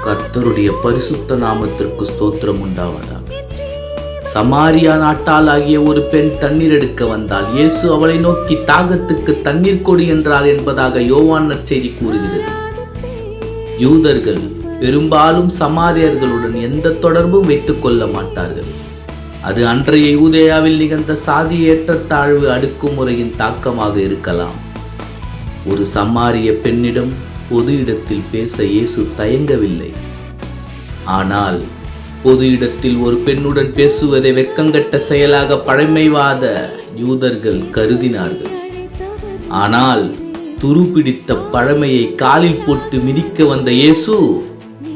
கர்த்தருடைய பரிசுத்த நாமத்திற்கு ஸ்தோத்திரம் உண்டாவதாக. சமாரியா நாட்டாளாகிய ஒரு பெண் தண்ணீர் எடுக்க வந்தால் இயேசு அவளை நோக்கி தாகத்துக்கு தண்ணீர் கொடு என்றார் என்பதாக யோவான் நற்செய்தி கூறுகிறது. யூதர்கள் பெரும்பாலும் சமாரியர்களுடன் எந்த தொடர்பும் வைத்துக் கொள்ள மாட்டார்கள். அது அன்றைய யூதேயாவில் நிகழ்ந்த சாதி ஏற்றத்தாழ்வு அடக்குமுறையின் தாக்கமாக இருக்கலாம். ஒரு சமாரிய பெண்ணிடம் பொது இடத்தில் பேச இயேசு தயங்கவில்லை. ஆனால் பொது இடத்தில் ஒரு பெண்ணுடன் பேசுவதை வெட்கங்கட்ட செயலாக பழமைவாத யூதர்கள் கருதினார்கள். ஆனால் துருப்பிடித்த பழமையை காலில் போட்டு மிதிக்க வந்த இயேசு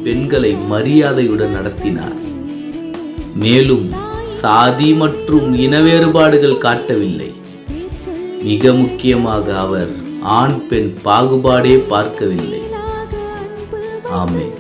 பெண்களை மரியாதையுடன் நடத்தினார். மேலும் சாதி மற்றும் இன வேறுபாடுகள் காட்டவில்லை. மிக முக்கியமாக அவர் ஆண் பெண் பாகுபாடே பார்க்கவில்லை. ஆமென்.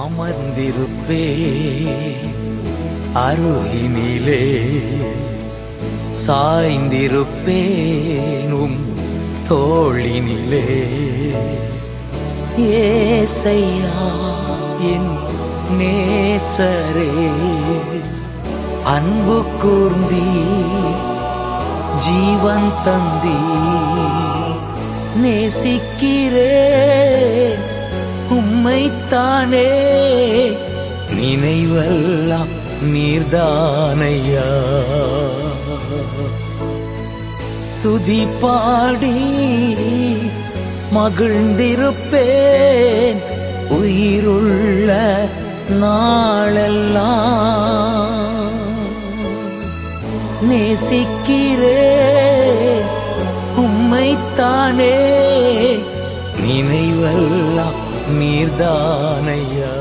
அமர்ந்திருப்பே அருகினிலே, சாய்ந்திருப்பேனும் தோளினிலே. ஏசையா என் நேசரே, அன்பு கூர்ந்தீ ஜீவன் தந்தீ, நேசிக்கிறேன் உம்மைத்தானே, நினைவெல்லாம் நீர்தானையா. துதி பாடி மகிழ்ந்திருப்பேன் உயிருள்ள நாளெல்லாம். நேசிக்கிறேன் உம்மைத்தானே, நினைவெல்லாம் நீர்தானையா.